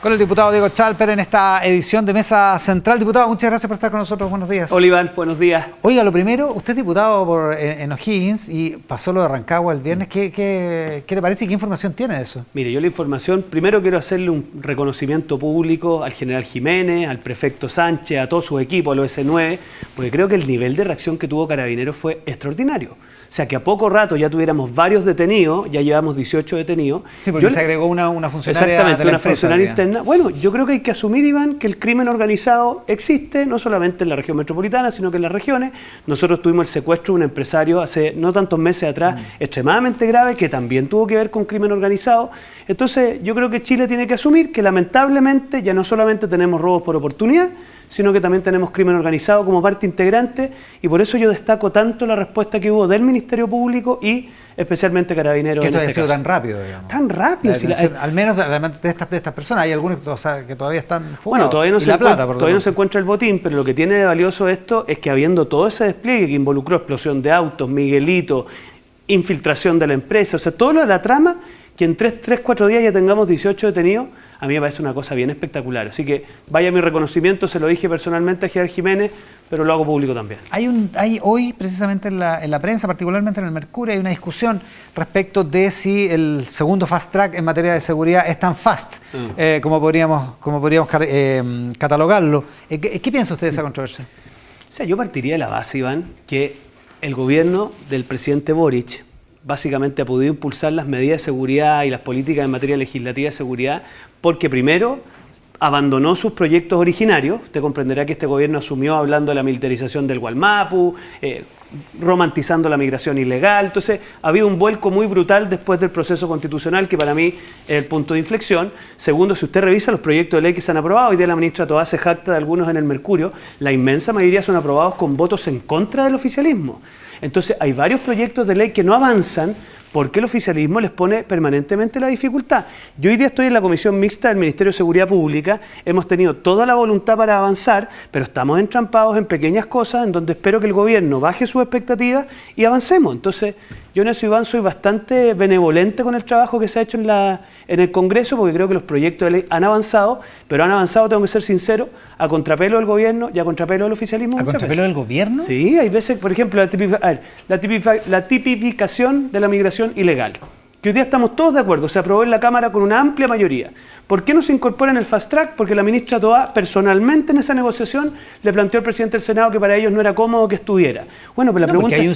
Con el diputado Diego Chalper en esta edición de Mesa Central. Diputado, muchas gracias por estar con nosotros. Buenos días. Hola Iván, buenos días. Oiga, lo primero, usted es diputado en O'Higgins y pasó lo de Rancagua el viernes. ¿Qué le parece y qué información tiene de eso? Mire, yo la información, primero quiero hacerle un reconocimiento público al general Jiménez, al prefecto Sánchez, a todo su equipo, a los S9, porque creo que el nivel de reacción que tuvo Carabineros fue extraordinario. O sea, que a poco rato ya tuviéramos varios detenidos, ya llevamos 18 detenidos. Sí, porque se agregó una funcionaria exactamente, de la una empresa, funcionaria interna. Bueno, yo creo que hay que asumir, Iván, que el crimen organizado existe, no solamente en la región metropolitana, sino que en las regiones. Nosotros tuvimos el secuestro de un empresario hace no tantos meses atrás, extremadamente grave, que también tuvo que ver con crimen organizado. Entonces, yo creo que Chile tiene que asumir que lamentablemente ya no solamente tenemos robos por oportunidad, sino que también tenemos crimen organizado como parte integrante, y por eso yo destaco tanto la respuesta que hubo del Ministerio Público y especialmente Carabineros. Que esto en haya este sido caso. tan rápido, digamos. Tan rápido. Al menos de estas personas. Hay algunos que todavía están fugados. Bueno, todavía no todavía se encuentra el botín, pero lo que tiene de valioso esto es que habiendo todo ese despliegue que involucró explosión de autos, Miguelito, infiltración de la empresa, o sea, todo lo de la trama, que en 4 días ya tengamos 18 detenidos, a mí me parece una cosa bien espectacular. Así que vaya mi reconocimiento, se lo dije personalmente a General Jiménez, pero lo hago público también. Hay hoy, precisamente en la prensa, particularmente en el Mercurio, hay una discusión respecto de si el segundo fast track en materia de seguridad es tan fast como podríamos catalogarlo. ¿Qué piensa usted de esa controversia? O sea, yo partiría de la base, Iván, que el gobierno del presidente Boric básicamente ha podido impulsar las medidas de seguridad y las políticas en materia legislativa de seguridad porque primero abandonó sus proyectos originarios. Usted comprenderá que este gobierno asumió hablando de la militarización del Gualmapu, romantizando la migración ilegal. Entonces ha habido un vuelco muy brutal después del proceso constitucional, que para mí es el punto de inflexión. Segundo, si usted revisa los proyectos de ley que se han aprobado, hoy día la ministra Toá se jacta de algunos en el Mercurio, la inmensa mayoría son aprobados con votos en contra del oficialismo. Entonces hay varios proyectos de ley que no avanzan porque el oficialismo les pone permanentemente la dificultad. Yo hoy día estoy en la comisión mixta del Ministerio de Seguridad Pública, hemos tenido toda la voluntad para avanzar, pero estamos entrampados en pequeñas cosas en donde espero que el gobierno baje sus expectativas y avancemos. Entonces, yo en eso, Iván, soy bastante benevolente con el trabajo que se ha hecho en el Congreso, porque creo que los proyectos de ley han avanzado, pero han avanzado, tengo que ser sincero, a contrapelo del gobierno y a contrapelo del oficialismo. ¿A contrapelo del gobierno? Sí, hay veces, por ejemplo, la tipificación de la migración ilegal, que hoy día estamos todos de acuerdo, se aprobó en la Cámara con una amplia mayoría. ¿Por qué no se incorpora en el fast track? Porque la ministra Toá personalmente en esa negociación le planteó al presidente del Senado que para ellos no era cómodo que estuviera. Bueno, pero la pregunta... Porque hay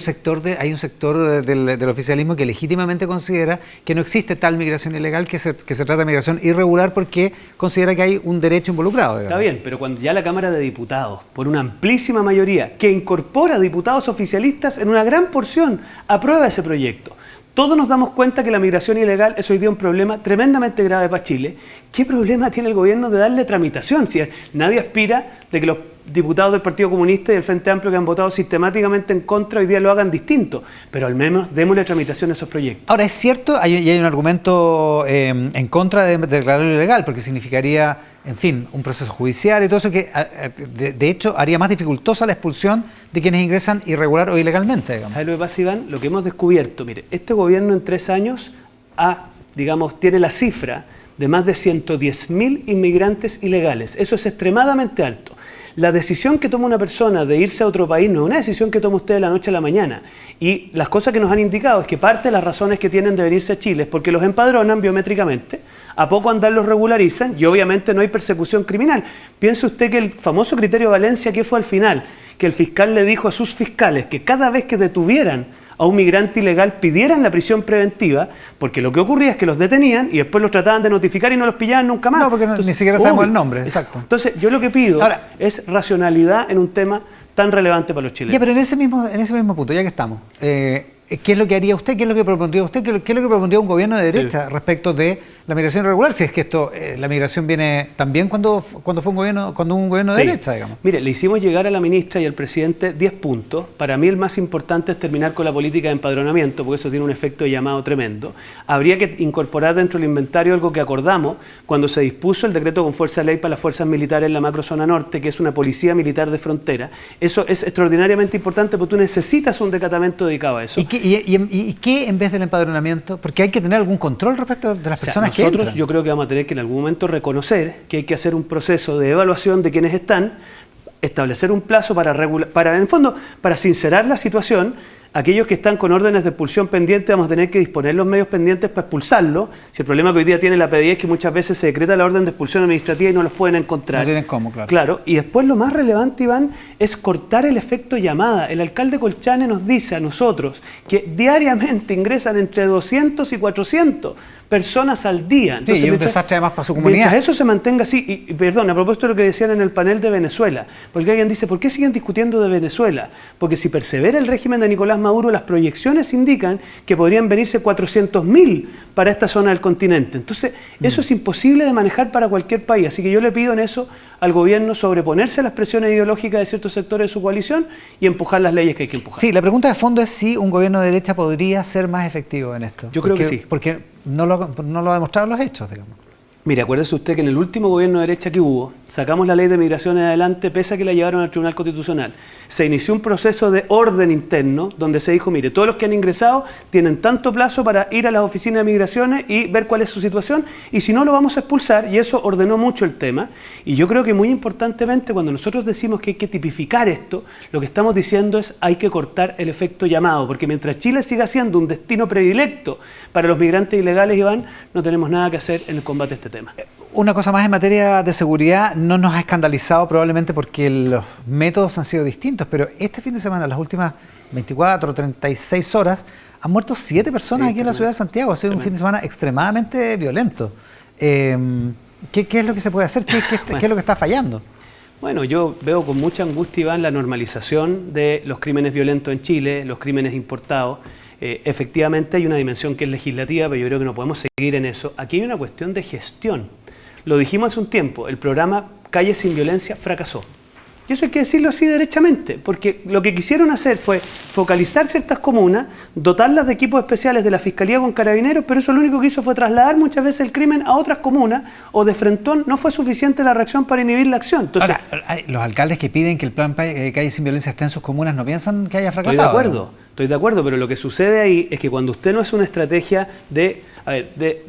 un sector del oficialismo que legítimamente considera que no existe tal migración ilegal, que se trata de migración irregular porque considera que hay un derecho involucrado. Digamos. Está bien, pero cuando ya la Cámara de Diputados, por una amplísima mayoría, que incorpora diputados oficialistas en una gran porción, aprueba ese proyecto. Todos nos damos cuenta que la migración ilegal es hoy día un problema tremendamente grave para Chile. ¿Qué problema tiene el gobierno de darle tramitación? Si nadie aspira de que los diputados del Partido Comunista y del Frente Amplio que han votado sistemáticamente en contra hoy día lo hagan distinto, pero al menos démosle tramitación a esos proyectos. Ahora, es cierto, hay un argumento en contra de declararlo ilegal, porque significaría, en fin, un proceso judicial y todo eso que, de hecho, haría más dificultosa la expulsión de quienes ingresan irregular o ilegalmente. Digamos. ¿Sabe lo que pasa, Iván? Lo que hemos descubierto, mire, este gobierno en 3 años tiene la cifra de más de 110.000 inmigrantes ilegales. Eso es extremadamente alto. La decisión que toma una persona de irse a otro país no es una decisión que toma usted de la noche a la mañana. Y las cosas que nos han indicado es que parte de las razones que tienen de venirse a Chile es porque los empadronan biométricamente, a poco andar los regularizan y obviamente no hay persecución criminal. Piense usted que el famoso criterio Valencia, ¿qué fue al final? Que el fiscal le dijo a sus fiscales que cada vez que detuvieran a un migrante ilegal pidieran la prisión preventiva, porque lo que ocurría es que los detenían y después los trataban de notificar y no los pillaban nunca más. No, porque ni siquiera sabemos el nombre, exacto. Entonces, yo lo que pido es racionalidad en un tema tan relevante para los chilenos. Ya, pero en ese mismo punto, ya que estamos, ¿qué es lo que haría usted? ¿Qué es lo que propondría usted? ¿Qué es lo que propondría un gobierno de derecha respecto de la migración irregular? Si es que la migración viene también cuando un gobierno de derecha, digamos. Mire, le hicimos llegar a la ministra y al presidente 10 puntos. Para mí el más importante es terminar con la política de empadronamiento, porque eso tiene un efecto de llamado tremendo. Habría que incorporar dentro del inventario algo que acordamos cuando se dispuso el decreto con fuerza de ley para las fuerzas militares en la macrozona norte, que es una policía militar de frontera. Eso es extraordinariamente importante porque tú necesitas un departamento dedicado a eso. ¿Y qué en vez del empadronamiento? Porque hay que tener algún control respecto de las personas nosotros yo creo que vamos a tener que en algún momento reconocer que hay que hacer un proceso de evaluación de quienes están, establecer un plazo para en el fondo, para sincerar la situación. Aquellos que están con órdenes de expulsión pendientes vamos a tener que disponer los medios pendientes para expulsarlos. Si el problema que hoy día tiene la PDI es que muchas veces se decreta la orden de expulsión administrativa y no los pueden encontrar. No tienen cómo, claro. Claro, y después lo más relevante, Iván, es cortar el efecto llamada. El alcalde Colchane nos dice a nosotros que diariamente ingresan entre 200 y 400 personas al día. Entonces, y un desastre además para su comunidad. Mientras eso se mantenga así, y perdón, a propósito de lo que decían en el panel de Venezuela, porque alguien dice, ¿por qué siguen discutiendo de Venezuela? Porque si persevera el régimen de Nicolás Maduro, las proyecciones indican que podrían venirse 400.000 para esta zona del continente. Entonces, eso es imposible de manejar para cualquier país. Así que yo le pido en eso al gobierno sobreponerse a las presiones ideológicas de ciertos sectores de su coalición y empujar las leyes que hay que empujar. Sí, la pregunta de fondo es si un gobierno de derecha podría ser más efectivo en esto. Yo creo que sí. Porque no lo ha demostrado los hechos, digamos. Mire, acuérdese usted que en el último gobierno de derecha que hubo, sacamos la ley de migración adelante, pese a que la llevaron al Tribunal Constitucional. Se inició un proceso de orden interno, donde se dijo, mire, todos los que han ingresado tienen tanto plazo para ir a las oficinas de migraciones y ver cuál es su situación, y si no, lo vamos a expulsar, y eso ordenó mucho el tema. Y yo creo que muy importantemente, cuando nosotros decimos que hay que tipificar esto, lo que estamos diciendo es hay que cortar el efecto llamado, porque mientras Chile siga siendo un destino predilecto para los migrantes ilegales, Iván, no tenemos nada que hacer en el combate a este tema. Una cosa más en materia de seguridad, no nos ha escandalizado probablemente porque los métodos han sido distintos, pero este fin de semana, las últimas 24 o 36 horas, han muerto 7 personas aquí en la ciudad de Santiago. Ha sido un fin de semana extremadamente violento. ¿Qué es lo que se puede hacer? ¿Qué es lo que está fallando? Bueno, yo veo con mucha angustia, Iván, la normalización de los crímenes violentos en Chile, los crímenes importados. Efectivamente hay una dimensión que es legislativa, pero yo creo que no podemos seguir en eso. Aquí hay una cuestión de gestión. Lo dijimos hace un tiempo, el programa Calles sin Violencia fracasó. Y eso hay que decirlo así derechamente, porque lo que quisieron hacer fue focalizar ciertas comunas, dotarlas de equipos especiales de la Fiscalía con carabineros, pero eso lo único que hizo fue trasladar muchas veces el crimen a otras comunas, o de frentón no fue suficiente la reacción para inhibir la acción. Entonces, ahora, los alcaldes que piden que el plan Calles sin Violencia esté en sus comunas, ¿no piensan que haya fracasado? Estoy de acuerdo, pero lo que sucede ahí es que cuando usted no es una estrategia de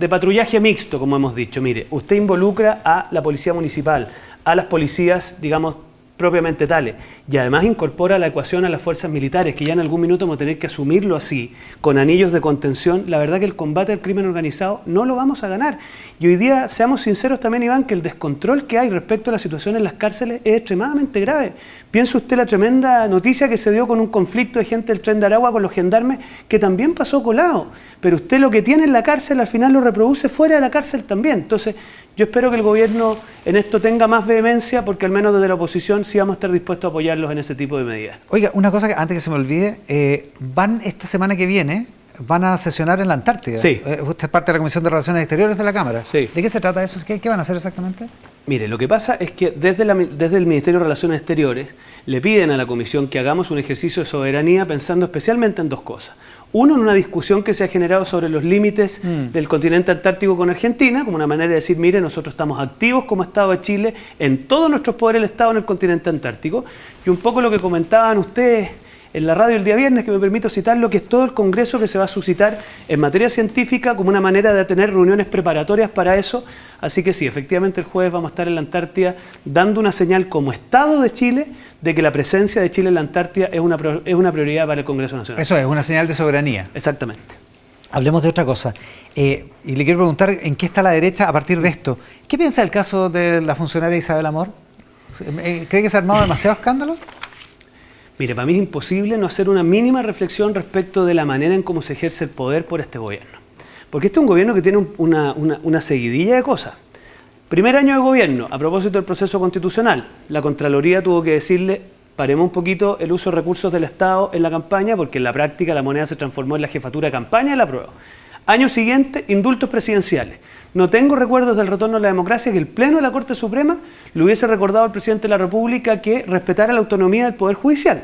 patrullaje mixto, como hemos dicho, mire, usted involucra a la policía municipal, a las policías, digamos, propiamente tales, y además incorpora a la ecuación a las fuerzas militares, que ya en algún minuto vamos a tener que asumirlo así, con anillos de contención. La verdad que el combate al crimen organizado no lo vamos a ganar. Y hoy día, seamos sinceros también, Iván, que el descontrol que hay respecto a la situación en las cárceles es extremadamente grave. Piensa usted la tremenda noticia que se dio con un conflicto de gente del Tren de Aragua con los gendarmes, que también pasó colado. Pero usted lo que tiene en la cárcel al final lo reproduce fuera de la cárcel también. Entonces, yo espero que el gobierno en esto tenga más vehemencia, porque al menos desde la oposición sí vamos a estar dispuestos a apoyarlos en ese tipo de medidas. Oiga, una cosa que antes que se me olvide, van esta semana que viene, van a sesionar en la Antártida. Sí. Usted es parte de la Comisión de Relaciones Exteriores de la Cámara. Sí. ¿De qué se trata eso? ¿Qué van a hacer exactamente? Mire, lo que pasa es que desde el Ministerio de Relaciones Exteriores le piden a la Comisión que hagamos un ejercicio de soberanía pensando especialmente en dos cosas. Uno, en una discusión que se ha generado sobre los límites del continente antártico con Argentina, como una manera de decir, mire, nosotros estamos activos como Estado de Chile en todos nuestros poderes del Estado en el continente antártico. Y un poco lo que comentaban ustedes en la radio el día viernes, que me permito citarlo, que es todo el congreso que se va a suscitar en materia científica como una manera de tener reuniones preparatorias para eso. Así que sí, efectivamente el jueves vamos a estar en la Antártida dando una señal como Estado de Chile de que la presencia de Chile en la Antártida es una prioridad para el Congreso Nacional. Eso es, una señal de soberanía. Exactamente. Hablemos de otra cosa. Y le quiero preguntar en qué está la derecha a partir de esto. ¿Qué piensa del caso de la funcionaria Isabel Amor? ¿Cree que se ha armado demasiado escándalo? Mire, para mí es imposible no hacer una mínima reflexión respecto de la manera en cómo se ejerce el poder por este gobierno. Porque este es un gobierno que tiene una seguidilla de cosas. Primer año de gobierno, a propósito del proceso constitucional, la Contraloría tuvo que decirle, paremos un poquito el uso de recursos del Estado en la campaña, porque en la práctica la moneda se transformó en la jefatura de campaña y la apruebo. Año siguiente, indultos presidenciales. No tengo recuerdos del retorno a la democracia que el Pleno de la Corte Suprema le hubiese recordado al presidente de la República que respetara la autonomía del Poder Judicial.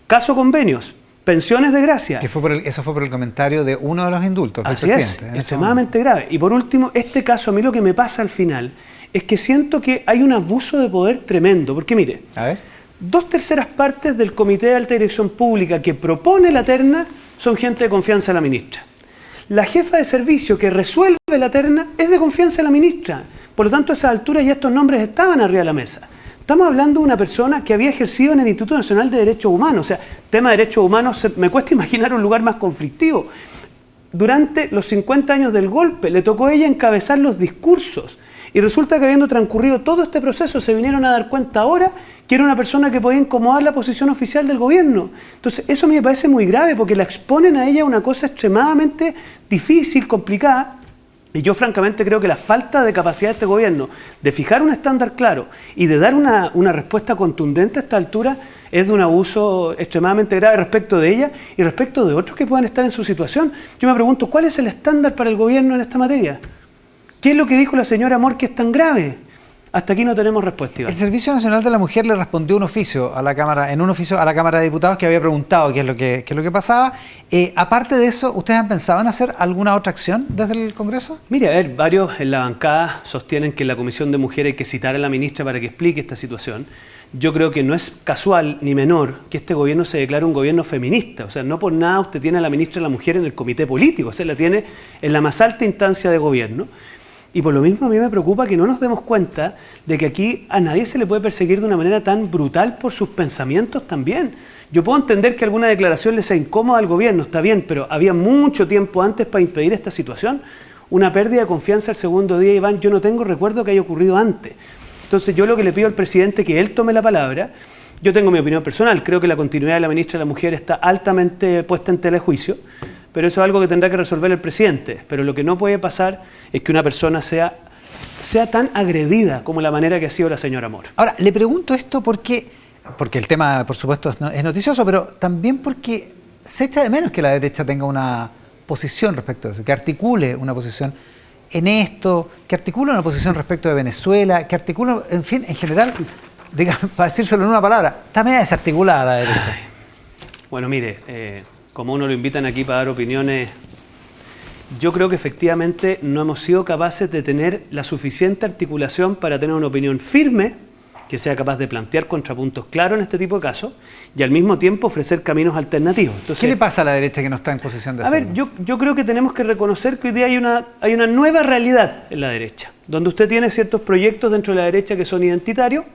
Caso convenios, pensiones de gracia. Eso fue por el comentario de uno de los indultos del presidente. Es, extremadamente grave. Y por último, este caso, a mí lo que me pasa al final es que siento que hay un abuso de poder tremendo. Porque mire, 2/3 partes del Comité de Alta Dirección Pública que propone la terna son gente de confianza de la ministra. La jefa de servicio que resuelve la terna es de confianza de la ministra. Por lo tanto, a esa altura ya estos nombres estaban arriba de la mesa. Estamos hablando de una persona que había ejercido en el Instituto Nacional de Derechos Humanos. O sea, tema de derechos humanos, me cuesta imaginar un lugar más conflictivo. Durante los 50 años del golpe, le tocó a ella encabezar los discursos. Y resulta que habiendo transcurrido todo este proceso, se vinieron a dar cuenta ahora que era una persona que podía incomodar la posición oficial del gobierno. Entonces, eso a mí me parece muy grave porque la exponen a ella a una cosa extremadamente difícil, complicada. Y yo francamente creo que la falta de capacidad de este gobierno de fijar un estándar claro y de dar una respuesta contundente a esta altura es de un abuso extremadamente grave respecto de ella y respecto de otros que puedan estar en su situación. Yo me pregunto, ¿cuál es el estándar para el gobierno en esta materia? ¿Qué es lo que dijo la señora Amor que es tan grave? Hasta aquí no tenemos respuesta, Iván. El Servicio Nacional de la Mujer le respondió un oficio a la Cámara, en un oficio a la Cámara de Diputados que había preguntado qué es lo que pasaba. Aparte de eso, ¿ustedes han pensado en hacer alguna otra acción desde el Congreso? Mire, a ver, varios en la bancada sostienen que en la Comisión de Mujeres hay que citar a la ministra para que explique esta situación. Yo creo que no es casual ni menor que este gobierno se declare un gobierno feminista. O sea, no por nada usted tiene a la ministra de la Mujer en el comité político, o sea, la tiene en la más alta instancia de gobierno. Y por lo mismo a mí me preocupa que no nos demos cuenta de que aquí a nadie se le puede perseguir de una manera tan brutal por sus pensamientos también. Yo puedo entender que alguna declaración le sea incómoda al gobierno, está bien, pero había mucho tiempo antes para impedir esta situación. Una pérdida de confianza el segundo día, Iván, yo no tengo recuerdo que haya ocurrido antes. Entonces yo lo que le pido al presidente es que él tome la palabra. Yo tengo mi opinión personal, creo que la continuidad de la ministra de la Mujer está altamente puesta en tela de juicio, pero eso es algo que tendrá que resolver el presidente. Pero lo que no puede pasar es que una persona sea tan agredida como la manera que ha sido la señora Amor. Ahora, le pregunto esto porque el tema, por supuesto, es noticioso, pero también porque se echa de menos que la derecha tenga una posición respecto a eso, que articule una posición en esto, que articule una posición respecto de Venezuela, que articule, en fin, en general, digamos, para decírselo en una palabra, está media desarticulada la derecha. Ay. Bueno, mire, como uno lo invitan aquí para dar opiniones, yo creo que efectivamente no hemos sido capaces de tener la suficiente articulación para tener una opinión firme, que sea capaz de plantear contrapuntos claros en este tipo de casos y al mismo tiempo ofrecer caminos alternativos. Entonces, ¿qué le pasa a la derecha que no está en posición de hacerlo? A ver, yo creo que tenemos que reconocer que hoy día hay una nueva realidad en la derecha, donde usted tiene ciertos proyectos dentro de la derecha que son identitarios,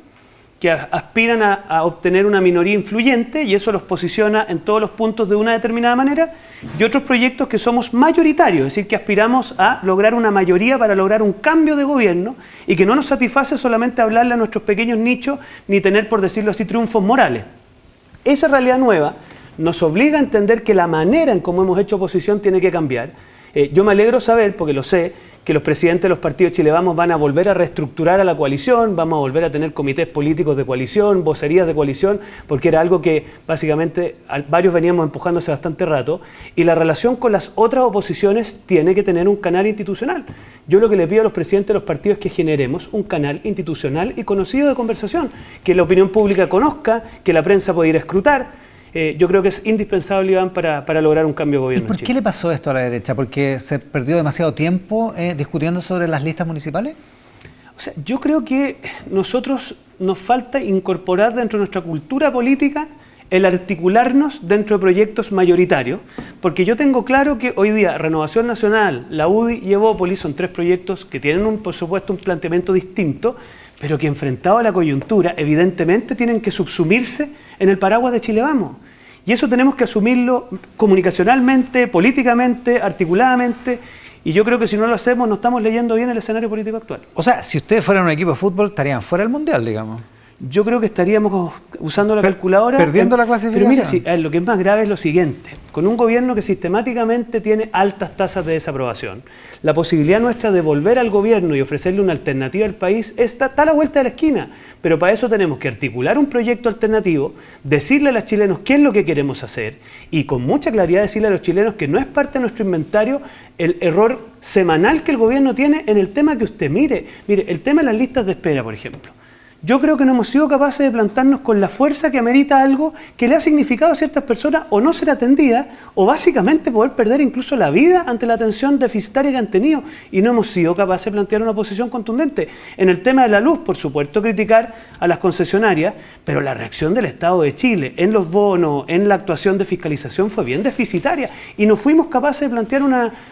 que aspiran a obtener una minoría influyente y eso los posiciona en todos los puntos de una determinada manera, y otros proyectos que somos mayoritarios, es decir, que aspiramos a lograr una mayoría para lograr un cambio de gobierno y que no nos satisface solamente hablarle a nuestros pequeños nichos ni tener, por decirlo así, triunfos morales. Esa realidad nueva nos obliga a entender que la manera en cómo hemos hecho oposición tiene que cambiar. Yo me alegro saber, porque lo sé, que los presidentes de los partidos Chile Vamos van a volver a reestructurar a la coalición, vamos a volver a tener comités políticos de coalición, vocerías de coalición, porque era algo que básicamente varios veníamos empujando hace bastante rato, y la relación con las otras oposiciones tiene que tener un canal institucional. Yo lo que le pido a los presidentes de los partidos es que generemos un canal institucional y conocido de conversación, que la opinión pública conozca, que la prensa pueda ir a escrutar. Yo creo que es indispensable, Iván, para lograr un cambio de gobierno. ¿Y por qué le pasó esto a la derecha? ¿Porque se perdió demasiado tiempo discutiendo sobre las listas municipales? O sea, yo creo que nosotros nos falta incorporar dentro de nuestra cultura política el articularnos dentro de proyectos mayoritarios, porque yo tengo claro que hoy día Renovación Nacional, la UDI y Evópolis son tres proyectos que tienen, por supuesto, un planteamiento distinto, pero que enfrentado a la coyuntura, evidentemente tienen que subsumirse en el paraguas de Chile Vamos. Y eso tenemos que asumirlo comunicacionalmente, políticamente, articuladamente, y yo creo que si no lo hacemos no estamos leyendo bien el escenario político actual. O sea, si ustedes fueran un equipo de fútbol, estarían fuera del Mundial, digamos. Yo creo que estaríamos usando la calculadora... Perdiendo la clasificación. Pero mira, lo que es más grave es lo siguiente. Con un gobierno que sistemáticamente tiene altas tasas de desaprobación, la posibilidad nuestra de volver al gobierno y ofrecerle una alternativa al país está a la vuelta de la esquina. Pero para eso tenemos que articular un proyecto alternativo, decirle a los chilenos qué es lo que queremos hacer y con mucha claridad decirle a los chilenos que no es parte de nuestro inventario el error semanal que el gobierno tiene en el tema que usted mire. Mire, el tema de las listas de espera, por ejemplo. Yo creo que no hemos sido capaces de plantarnos con la fuerza que amerita algo que le ha significado a ciertas personas o no ser atendidas o básicamente poder perder incluso la vida ante la atención deficitaria que han tenido. Y no hemos sido capaces de plantear una posición contundente. En el tema de la luz, por supuesto, criticar a las concesionarias, pero la reacción del Estado de Chile en los bonos, en la actuación de fiscalización fue bien deficitaria y no fuimos capaces de plantear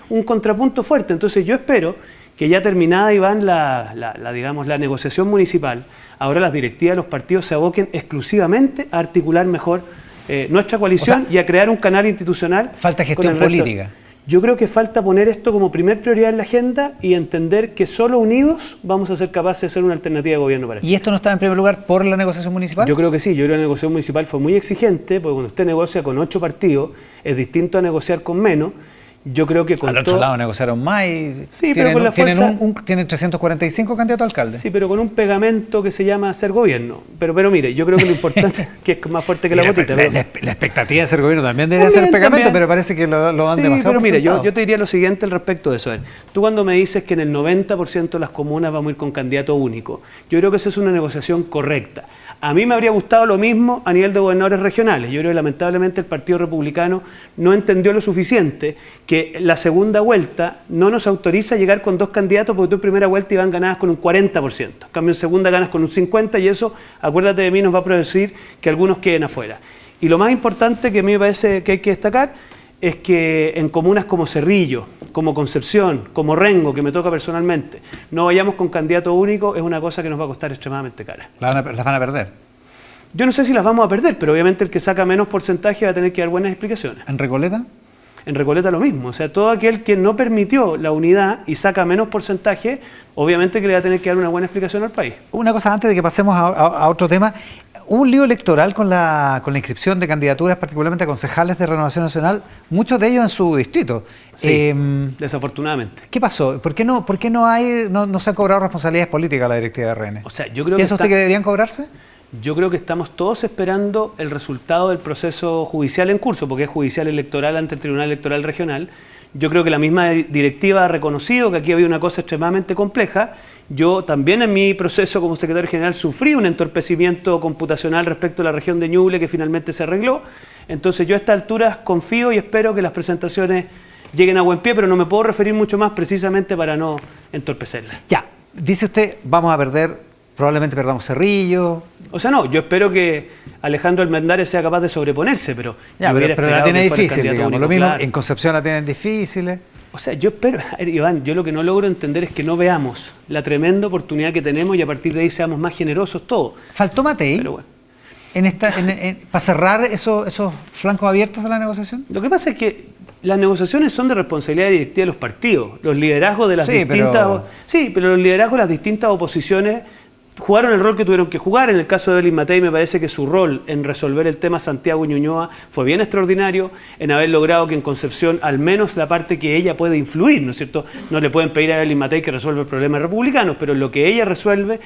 un contrapunto fuerte. Entonces yo espero que ya terminada, Iván, digamos, la negociación municipal, ahora las directivas de los partidos se aboquen exclusivamente a articular mejor nuestra coalición, o sea, y a crear un canal institucional. Falta gestión política. Yo creo que falta poner esto como primer prioridad en la agenda y entender que solo unidos vamos a ser capaces de ser una alternativa de gobierno para esto. ¿Y esto no está en primer lugar por la negociación municipal? Yo creo que sí, yo creo que la negociación municipal fue muy exigente, porque cuando usted negocia con 8 partidos, es distinto a negociar con menos. Yo creo que con al otro lado negociaron más y sí, pero con la fuerza, tienen 345 candidatos a alcalde. Sí, pero con un pegamento que se llama ser gobierno. Pero mire, yo creo que lo importante es que es más fuerte que la gotita. La expectativa de ser gobierno también debería ser pegamento, también. Pero parece que lo dan sí, demasiado. Pero mire, yo te diría lo siguiente al respecto de eso. Tú cuando me dices que en el 90% de las comunas vamos a ir con candidato único, yo creo que esa es una negociación correcta. A mí me habría gustado lo mismo a nivel de gobernadores regionales. Yo creo que lamentablemente el Partido Republicano no entendió lo suficiente que la segunda vuelta no nos autoriza a llegar con 2 candidatos porque tú en primera vuelta iban ganadas con un 40%. En cambio en segunda ganas con un 50% y eso, acuérdate de mí, nos va a producir que algunos queden afuera. Y lo más importante que a mí me parece que hay que destacar es que en comunas como Cerrillo, como Concepción, como Rengo, que me toca personalmente, no vayamos con candidato único, es una cosa que nos va a costar extremadamente cara. ¿Las van a perder? Yo no sé si las vamos a perder, pero obviamente el que saca menos porcentaje va a tener que dar buenas explicaciones. ¿En Recoleta? En Recoleta lo mismo, o sea, todo aquel que no permitió la unidad y saca menos porcentaje, obviamente que le va a tener que dar una buena explicación al país. Una cosa antes de que pasemos a otro tema. Hubo un lío electoral con la inscripción de candidaturas, particularmente a concejales de Renovación Nacional, muchos de ellos en su distrito. Sí, desafortunadamente. ¿Qué pasó? ¿Por qué no se han cobrado responsabilidades políticas a la directiva de RN? O sea, yo creo ¿Piensa usted que deberían cobrarse? Yo creo que estamos todos esperando el resultado del proceso judicial en curso, porque es judicial electoral ante el Tribunal Electoral Regional. Yo creo que la misma directiva ha reconocido que aquí había una cosa extremadamente compleja. Yo también en mi proceso como secretario general sufrí un entorpecimiento computacional respecto a la región de Ñuble que finalmente se arregló. Entonces yo a estas alturas confío y espero que las presentaciones lleguen a buen pie, pero no me puedo referir mucho más precisamente para no entorpecerlas. Ya, dice usted, vamos a perder, probablemente perdamos Cerrillo. O sea, no, yo espero que Alejandro Almendares sea capaz de sobreponerse, pero... Ya, pero la tiene difícil, digamos. Único, lo mismo, claro. En Concepción la tienen difíciles. O sea, yo espero, Iván, yo lo que no logro entender es que no veamos la tremenda oportunidad que tenemos y a partir de ahí seamos más generosos todos. ¿Faltó Matei? Pero bueno. ¿Para cerrar esos flancos abiertos de la negociación? Lo que pasa es que las negociaciones son de responsabilidad directiva de los partidos. Los liderazgos de las distintas... Sí, pero los liderazgos de las distintas oposiciones jugaron el rol que tuvieron que jugar. En el caso de Evelyn Matei me parece que su rol en resolver el tema Santiago Ñuñoa fue bien extraordinario, en haber logrado que en Concepción al menos la parte que ella puede influir, ¿no es cierto? No le pueden pedir a Evelyn Matei que resuelva el problema de republicanos, pero en lo que ella resuelve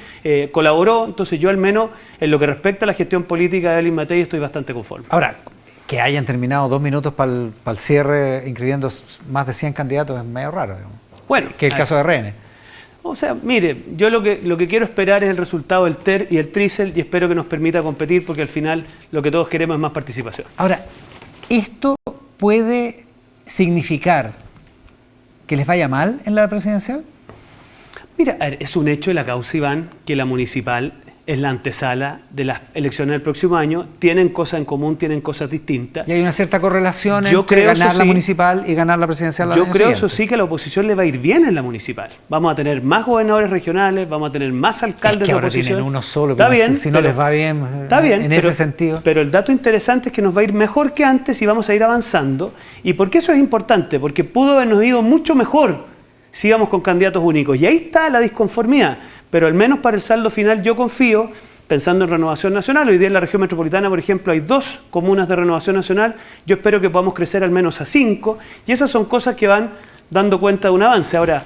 colaboró. Entonces yo al menos en lo que respecta a la gestión política de Evelyn Matei estoy bastante conforme. Ahora, que hayan terminado 2 minutos para el cierre inscribiendo más de 100 candidatos es medio raro, digamos. Bueno, que el caso de RN. O sea, mire, yo lo que quiero esperar es el resultado del TER y el TRICEL y espero que nos permita competir porque al final lo que todos queremos es más participación. Ahora, ¿esto puede significar que les vaya mal en la presidencial? Mira, es un hecho de la causa, Iván, que la municipal es la antesala de las elecciones del próximo año. Tienen cosas en común, tienen cosas distintas. Y hay una cierta correlación entre ganar la municipal y ganar la presidencial. Yo creo, eso sí, que a la oposición le va a ir bien en la municipal. Vamos a tener más gobernadores regionales, vamos a tener más alcaldes de oposición. Tienen uno solo, está bien, si no les va bien, está bien en ese sentido. Pero el dato interesante es que nos va a ir mejor que antes y vamos a ir avanzando. ¿Y por qué eso es importante? Porque pudo habernos ido mucho mejor si íbamos con candidatos únicos. Y ahí está la disconformidad. Pero al menos para el saldo final yo confío, pensando en Renovación Nacional. Hoy día en la región metropolitana, por ejemplo, hay 2 comunas de Renovación Nacional. Yo espero que podamos crecer al menos a 5. Y esas son cosas que van dando cuenta de un avance. Ahora,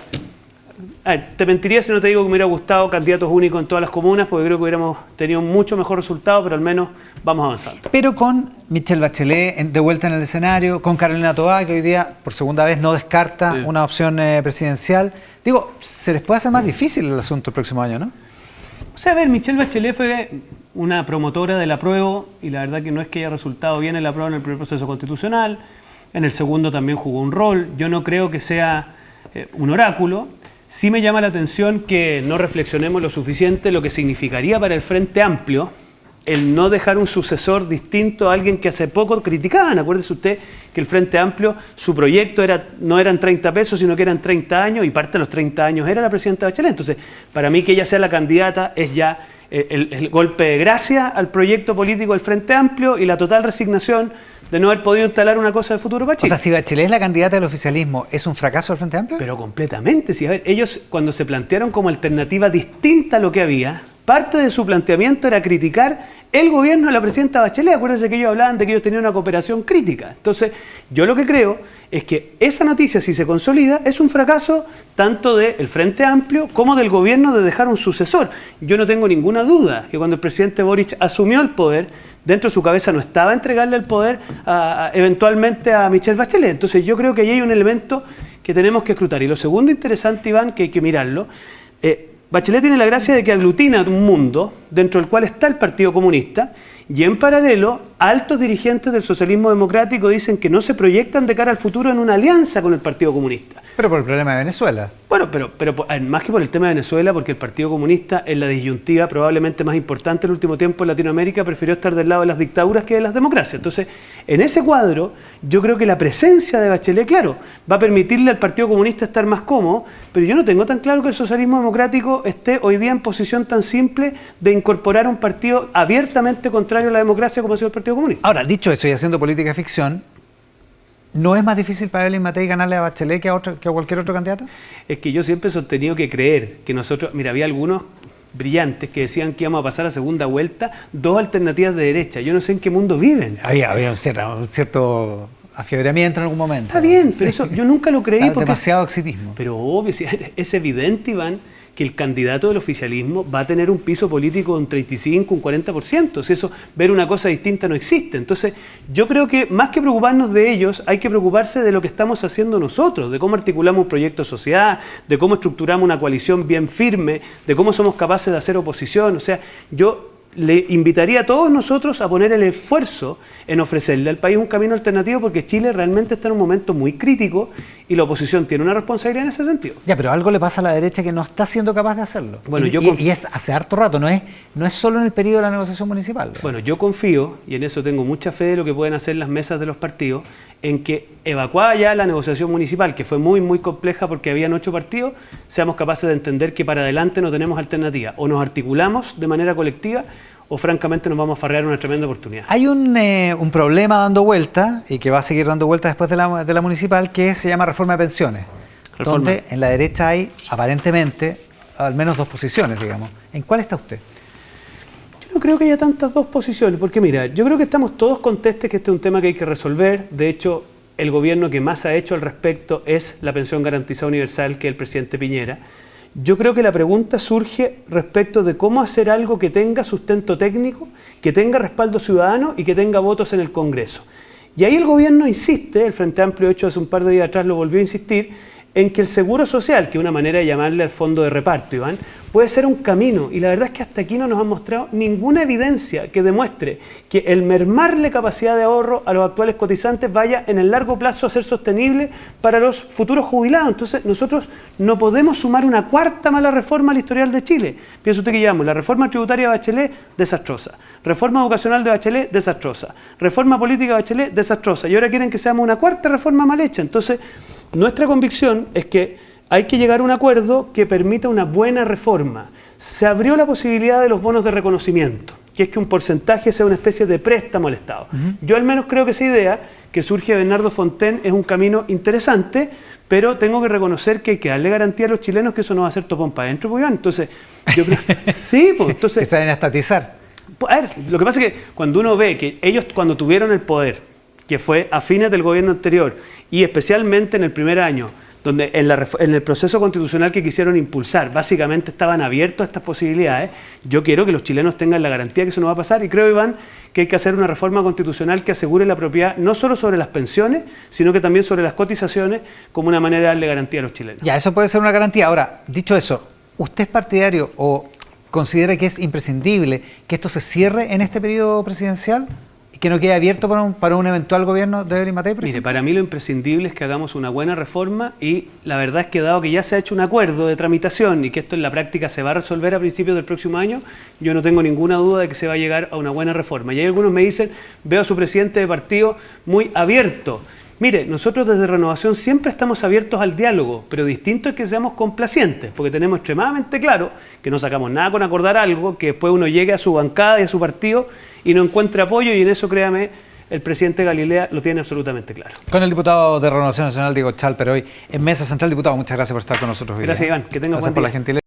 te mentiría si no te digo que me hubiera gustado candidatos únicos en todas las comunas, porque creo que hubiéramos tenido un mucho mejor resultado, pero al menos vamos avanzando. Pero con Michelle Bachelet de vuelta en el escenario, con Carolina Toá, que hoy día por segunda vez no descarta una opción presidencial. Digo, se les puede hacer más difícil el asunto el próximo año, ¿no? O sea, a ver, Michelle Bachelet fue una promotora del apruebo y la verdad que no es que haya resultado bien el apruebo en el primer proceso constitucional, en el segundo también jugó un rol. Yo no creo que sea un oráculo. Sí me llama la atención que no reflexionemos lo suficiente lo que significaría para el Frente Amplio el no dejar un sucesor distinto a alguien que hace poco criticaban. Acuérdese usted que el Frente Amplio, su proyecto no eran 30 pesos, sino que eran 30 años, y parte de los 30 años era la presidenta Bachelet. Entonces, para mí que ella sea la candidata es ya el golpe de gracia al proyecto político del Frente Amplio y la total resignación de no haber podido instalar una cosa de futuro para Chile. O sea, si Bachelet es la candidata del oficialismo, ¿es un fracaso del Frente Amplio? Pero completamente. Sí, a ver, ellos cuando se plantearon como alternativa distinta a lo que había, parte de su planteamiento era criticar el gobierno de la presidenta Bachelet. Acuérdense que ellos hablaban de que ellos tenían una cooperación crítica. Entonces, yo lo que creo es que esa noticia, si se consolida, es un fracaso tanto del Frente Amplio como del gobierno de dejar un sucesor. Yo no tengo ninguna duda que cuando el presidente Boric asumió el poder, dentro de su cabeza no estaba entregarle el poder eventualmente a Michelle Bachelet. Entonces, yo creo que ahí hay un elemento que tenemos que escrutar. Y lo segundo interesante, Iván, que hay que mirarlo, Bachelet tiene la gracia de que aglutina un mundo dentro del cual está el Partido Comunista y en paralelo altos dirigentes del socialismo democrático dicen que no se proyectan de cara al futuro en una alianza con el Partido Comunista. Pero por el problema de Venezuela. Bueno, pero más que por el tema de Venezuela, porque el Partido Comunista en la disyuntiva probablemente más importante en el último tiempo en Latinoamérica prefirió estar del lado de las dictaduras que de las democracias. Entonces, en ese cuadro, yo creo que la presencia de Bachelet, claro, va a permitirle al Partido Comunista estar más cómodo, pero yo no tengo tan claro que el socialismo democrático esté hoy día en posición tan simple de incorporar un partido abiertamente contrario a la democracia como ha sido el Partido Comunista. Ahora, dicho eso y haciendo política ficción, ¿no es más difícil para Evelyn Matei ganarle a Bachelet que a cualquier otro candidato? Es que yo siempre he sostenido que creer que nosotros... Mira, había algunos brillantes que decían que íbamos a pasar a segunda vuelta, dos alternativas de derecha. Yo no sé en qué mundo viven. Había un cierto afiebramiento en algún momento. Está bien, pero eso yo nunca lo creí. Porque demasiado exitismo. Pero obvio, es evidente, Iván, que el candidato del oficialismo va a tener un piso político de un 35, un 40%. Si eso, ver una cosa distinta no existe. Entonces, yo creo que más que preocuparnos de ellos, hay que preocuparse de lo que estamos haciendo nosotros, de cómo articulamos un proyecto de sociedad, de cómo estructuramos una coalición bien firme, de cómo somos capaces de hacer oposición. O sea, yo le invitaría a todos nosotros a poner el esfuerzo en ofrecerle al país un camino alternativo porque Chile realmente está en un momento muy crítico y la oposición tiene una responsabilidad en ese sentido. Ya, pero algo le pasa a la derecha que no está siendo capaz de hacerlo. Bueno, y es hace harto rato, no es solo en el periodo de la negociación municipal. Bueno, yo confío, y en eso tengo mucha fe de lo que pueden hacer las mesas de los partidos, en que evacuada ya la negociación municipal, que fue muy, muy compleja porque habían 8 partidos, seamos capaces de entender que para adelante no tenemos alternativa. O nos articulamos de manera colectiva o francamente nos vamos a farrear una tremenda oportunidad. Hay un problema dando vuelta y que va a seguir dando vuelta después de la municipal que se llama reforma de pensiones. Donde en la derecha hay aparentemente al menos 2 posiciones, digamos. ¿En cuál está usted? Yo no creo que haya tantas 2 posiciones, porque mira, yo creo que estamos todos contestes que este es un tema que hay que resolver. De hecho, el gobierno que más ha hecho al respecto es la pensión garantizada universal, que es el presidente Piñera. Yo creo que la pregunta surge respecto de cómo hacer algo que tenga sustento técnico, que tenga respaldo ciudadano y que tenga votos en el Congreso. Y ahí el gobierno insiste, el Frente Amplio, de hecho, hace un par de días atrás lo volvió a insistir, en que el seguro social, que es una manera de llamarle al fondo de reparto, Iván, puede ser un camino. Y la verdad es que hasta aquí no nos han mostrado ninguna evidencia que demuestre que el mermarle capacidad de ahorro a los actuales cotizantes vaya en el largo plazo a ser sostenible para los futuros jubilados. Entonces nosotros no podemos sumar una cuarta mala reforma al historial de Chile. Piensa usted que llevamos la reforma tributaria de Bachelet, desastrosa. Reforma educacional de Bachelet, desastrosa. Reforma política de Bachelet, desastrosa. Y ahora quieren que seamos una cuarta reforma mal hecha. Entonces, nuestra convicción es que hay que llegar a un acuerdo que permita una buena reforma. Se abrió la posibilidad de los bonos de reconocimiento, que es que un porcentaje sea una especie de préstamo al Estado. Yo al menos creo que esa idea que surge de Bernardo Fontaine es un camino interesante, pero tengo que reconocer que hay que darle garantía a los chilenos que eso no va a ser topón para adentro, pues, entonces, yo creo que sí, pues, entonces... Que se deben estatizar. A ver, lo que pasa es que cuando uno ve que ellos cuando tuvieron el poder, que fue a fines del gobierno anterior, y especialmente en el primer año, donde en el proceso constitucional que quisieron impulsar, básicamente estaban abiertos a estas posibilidades, yo quiero que los chilenos tengan la garantía que eso no va a pasar, y creo, Iván, que hay que hacer una reforma constitucional que asegure la propiedad no solo sobre las pensiones, sino que también sobre las cotizaciones, como una manera de darle garantía a los chilenos. Ya, eso puede ser una garantía. Ahora, dicho eso, ¿usted es partidario o considera que es imprescindible que esto se cierre en este periodo presidencial y que no quede abierto para un eventual gobierno de Evelyn Matei? Mire, para mí lo imprescindible es que hagamos una buena reforma y la verdad es que dado que ya se ha hecho un acuerdo de tramitación y que esto en la práctica se va a resolver a principios del próximo año, yo no tengo ninguna duda de que se va a llegar a una buena reforma. Y hay algunos me dicen, veo a su presidente de partido muy abierto. Mire, nosotros desde Renovación siempre estamos abiertos al diálogo, pero distinto es que seamos complacientes, porque tenemos extremadamente claro que no sacamos nada con acordar algo, que después uno llegue a su bancada y a su partido y no encuentre apoyo, y en eso, créame, el presidente Galilea lo tiene absolutamente claro. Con el diputado de Renovación Nacional, Diego Chalper, hoy en Mesa Central. Diputado, muchas gracias por estar con nosotros hoy día. Gracias, Iván. Que tenga buen día. Gracias por la gentileza.